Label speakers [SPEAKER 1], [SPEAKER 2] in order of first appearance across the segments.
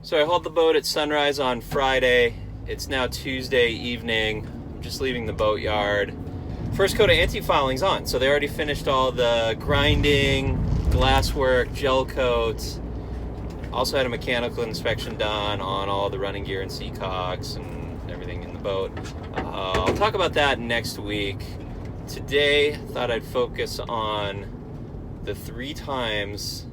[SPEAKER 1] So I hauled the boat at sunrise on Friday. It's now Tuesday evening. I'm just leaving the boatyard. First coat of anti-fouling's on, so they already finished all the grinding, glasswork, gel coats. Also had a mechanical inspection done on all the running gear and seacocks and everything in the boat. I'll talk about that next week. Today, I thought I'd focus on the 3 times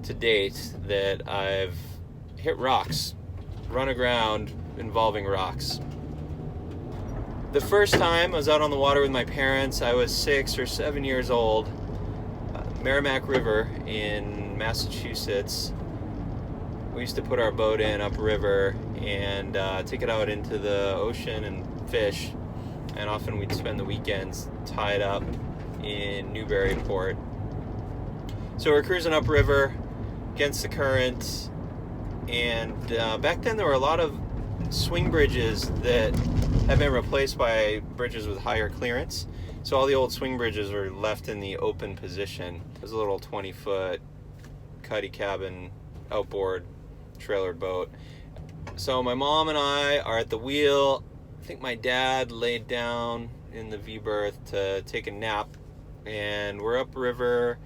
[SPEAKER 1] to date that I've hit rocks, run aground involving rocks. The first time I was out on the water with my parents, I was 6 or 7 years old. Merrimack River in Massachusetts. We used to put our boat in upriver and take it out into the ocean and fish. And often we'd spend the weekends tied up in Newburyport. So we're cruising upriver against the current. And back then there were a lot of swing bridges that have been replaced by bridges with higher clearance. So all the old swing bridges were left in the open position. It was a little 20-foot cuddy cabin outboard trailered boat. So my mom and I are at the wheel. I think my dad laid down in the V-berth to take a nap. And we're upriver,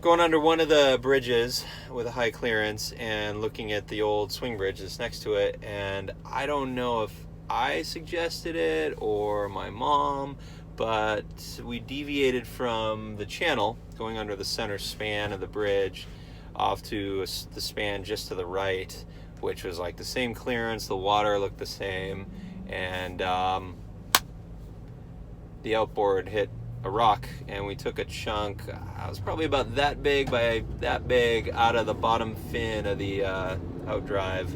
[SPEAKER 1] going under one of the bridges with a high clearance and looking at the old swing bridge that's next to it. And I don't know if I suggested it or my mom, but we deviated from the channel, going under the center span of the bridge off to the span just to the right, which was like the same clearance, the water looked the same, and the outboard hit a rock and we took a chunk. I was probably about that big by that big out of the bottom fin of the outdrive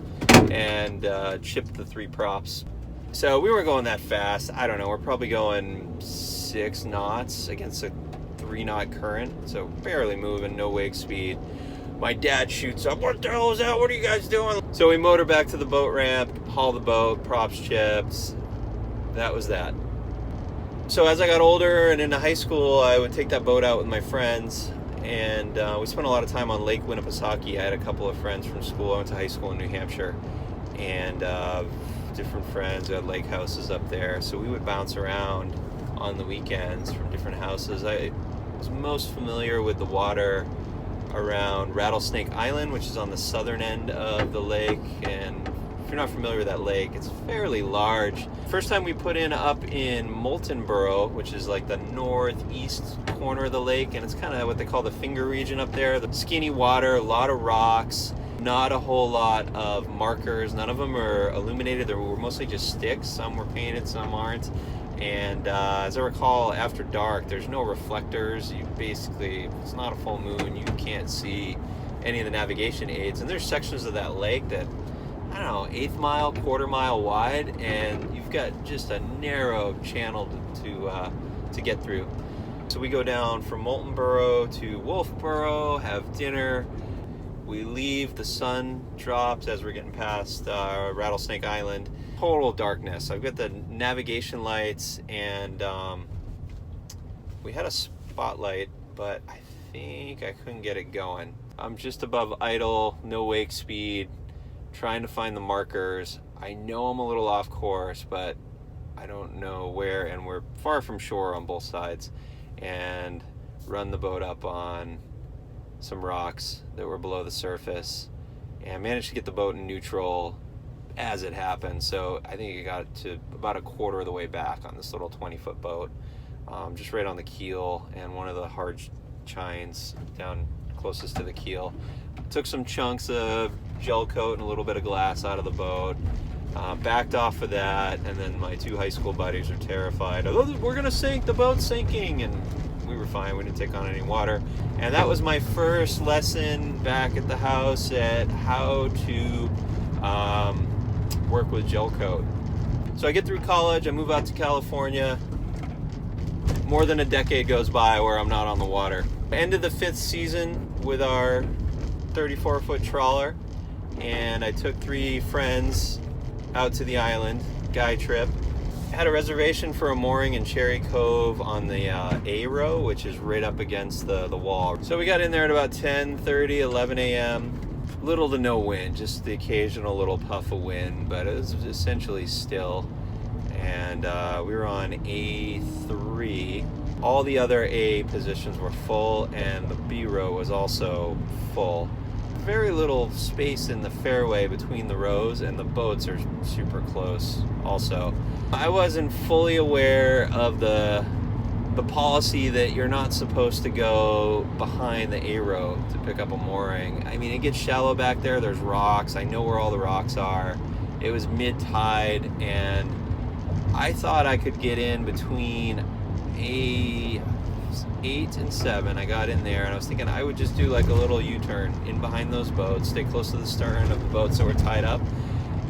[SPEAKER 1] and chipped the 3 props. So we weren't going that fast. I don't know, we're probably going 6 knots against a 3-knot current, so barely moving, no wake speed. My dad shoots up, "What the hell is that? What are you guys doing?" So we motor back to the boat ramp, haul the boat, props chipped. That was that. So as I got older and into high school, I would take that boat out with my friends, and we spent a lot of time on Lake Winnipesaukee. I had a couple of friends from school. I went to high school in New Hampshire, and different friends who had lake houses up there. So we would bounce around on the weekends from different houses. I was most familiar with the water around Rattlesnake Island, which is on the southern end of the lake, and if you're not familiar with that lake, it's fairly large. First time we put in up in Moultonborough, which is like the northeast corner of the lake, and it's kind of what they call the finger region up there. The skinny water, a lot of rocks, not a whole lot of markers. None of them are illuminated. They were mostly just sticks. Some were painted, some aren't. And as I recall, after dark, there's no reflectors. You basically, if it's not a full moon, you can't see any of the navigation aids. And there's sections of that lake that, I don't know, 1/8 mile, 1/4 mile wide, and you've got just a narrow channel to get through. So we go down from Moultonborough to Wolfboro, have dinner. We leave, the sun drops as we're getting past Rattlesnake Island. Total darkness. I've got the navigation lights, and we had a spotlight, but I think I couldn't get it going. I'm just above idle, no wake speed, trying to find the markers. I know I'm a little off course, but I don't know where, and we're far from shore on both sides, and run the boat up on some rocks that were below the surface and managed to get the boat in neutral as it happened. So I think it got to about 1/4 of the way back on this little 20-foot boat, just right on the keel and one of the hard chines down closest to the keel. Took some chunks of gel coat and a little bit of glass out of the boat, backed off of that, and then my 2 high school buddies are terrified. "Oh, we're gonna sink, the boat's sinking," and we were fine. We didn't take on any water. And that was my first lesson back at the house at how to work with gel coat. So I get through college, I move out to California. More than a decade goes by where I'm not on the water. End of the 5th season with our 34-foot trawler, and I took 3 friends out to the island, guy trip. I had a reservation for a mooring in Cherry Cove on the A row, which is right up against the wall. So we got in there at about 10:30, 11 a.m. little to no wind, just the occasional little puff of wind, but it was essentially still. And we were on A3. All the other A positions were full, and the B row was also full. Very little space in the fairway between the rows, and the boats are super close also. I wasn't fully aware of the policy that you're not supposed to go behind the A row to pick up a mooring. I mean, it gets shallow back there. There's rocks. I know where all the rocks are. It was mid-tide, and I thought I could get in between A8 and 7. I got in there, and I was thinking I would just do like a little U-turn in behind those boats, stay close to the stern of the boats that were tied up,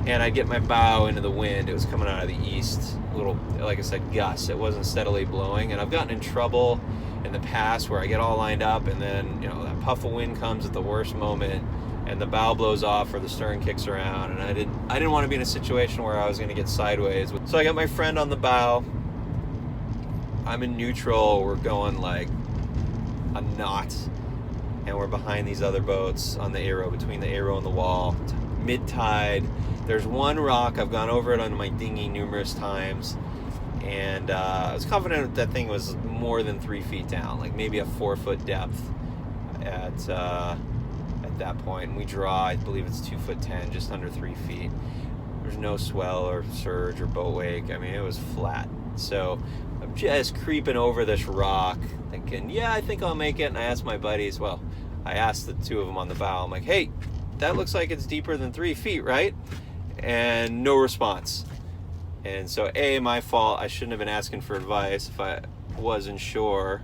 [SPEAKER 1] and I'd get my bow into the wind. It was coming out of the east, a little, like I said, gusts. It wasn't steadily blowing, and I've gotten in trouble in the past where I get all lined up, and then, you know, that puff of wind comes at the worst moment, and the bow blows off or the stern kicks around, and I didn't want to be in a situation where I was going to get sideways. So I got my friend on the bow. I'm in neutral. We're going like a knot, and we're behind these other boats on the A row, between the A row and the wall, mid-tide. There's one rock. I've gone over it on my dinghy numerous times, and I was confident that thing was more than 3 feet down, like maybe a 4-foot depth at that point. And we draw, I believe it's 2'10", just under 3 feet. There's no swell or surge or boat wake. I mean, it was flat. So I'm just creeping over this rock, thinking, yeah, I think I'll make it. And I asked my buddies, well, I asked the two of them on the bow, I'm like, hey, that looks like it's deeper than 3 feet, right? And no response. And so, my fault. I shouldn't have been asking for advice. If I wasn't sure,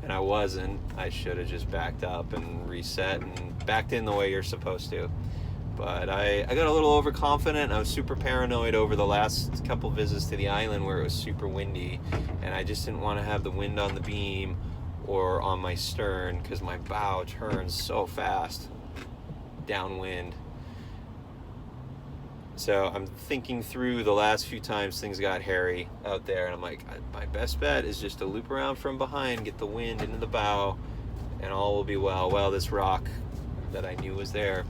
[SPEAKER 1] and I wasn't, I should have just backed up and reset and backed in the way you're supposed to. But I got a little overconfident. I was super paranoid over the last couple visits to the island where it was super windy, and I just didn't want to have the wind on the beam or on my stern because my bow turns so fast downwind. So I'm thinking through the last few times things got hairy out there, and I'm like, my best bet is just to loop around from behind, get the wind into the bow, and all will be well. Well, this rock that I knew was there,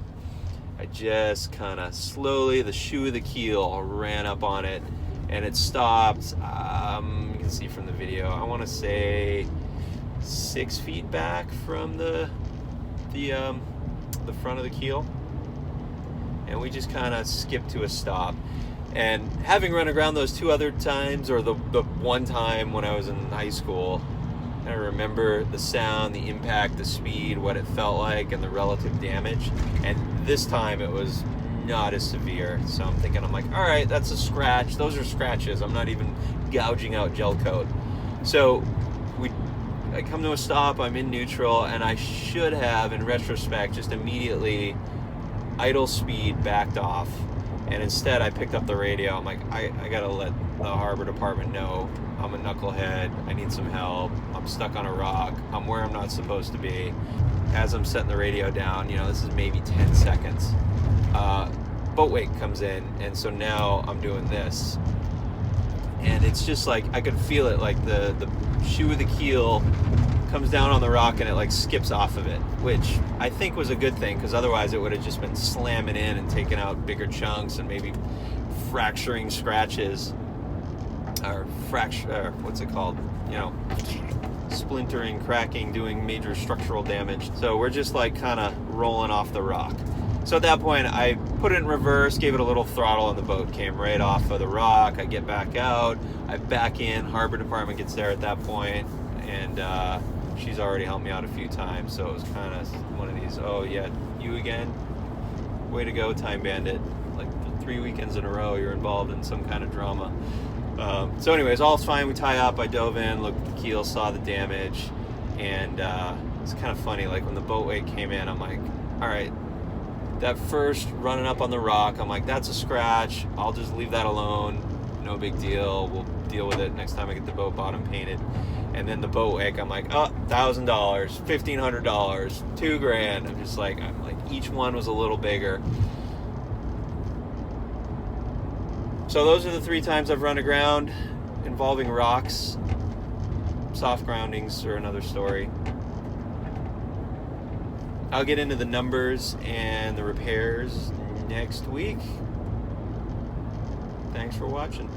[SPEAKER 1] I just kind of slowly, the shoe of the keel ran up on it, and it stopped. You can see from the video, I want to say 6 feet back from the front of the keel. And we just kind of skipped to a stop. And having run aground those two other times, or the one time when I was in high school, I remember the sound, the impact, the speed, what it felt like, and the relative damage. And this time it was not as severe. So I'm thinking, I'm like, all right, that's a scratch. Those are scratches. I'm not even gouging out gel coat. So I come to a stop, I'm in neutral, and I should have, in retrospect, just immediately idle speed backed off, and instead I picked up the radio. I'm like, I gotta let the harbor department know I'm a knucklehead, I need some help, I'm stuck on a rock, I'm where I'm not supposed to be. As I'm setting the radio down, you know, this is maybe 10 seconds, boat wake comes in, and so now I'm doing this, and it's just like I could feel it, like the shoe of the keel comes down on the rock and it like skips off of it, which I think was a good thing, because otherwise it would have just been slamming in and taking out bigger chunks and maybe fracturing scratches, or what's it called, you know, splintering, cracking, doing major structural damage. So we're just like kind of rolling off the rock. So at that point I put it in reverse, gave it a little throttle, and the boat came right off of the rock. I get back out, I back in, harbor department gets there at that point, and she's already helped me out a few times, so it was kind of one of these, oh yeah, you again? Way to go, Time Bandit. Like 3 weekends in a row you're involved in some kind of drama. So anyways, all's fine, we tie up, I dove in, looked at the keel, saw the damage, and it's kind of funny, like when the boat wake came in, I'm like, all right, that first running up on the rock, I'm like, that's a scratch, I'll just leave that alone, no big deal, we'll deal with it next time I get the boat bottom painted. And then the boat wake, I'm like, oh, $1,000, $1,500, $2,000. I'm just like, each one was a little bigger. So those are the 3 times I've run aground involving rocks. Soft groundings are another story. I'll get into the numbers and the repairs next week. Thanks for watching.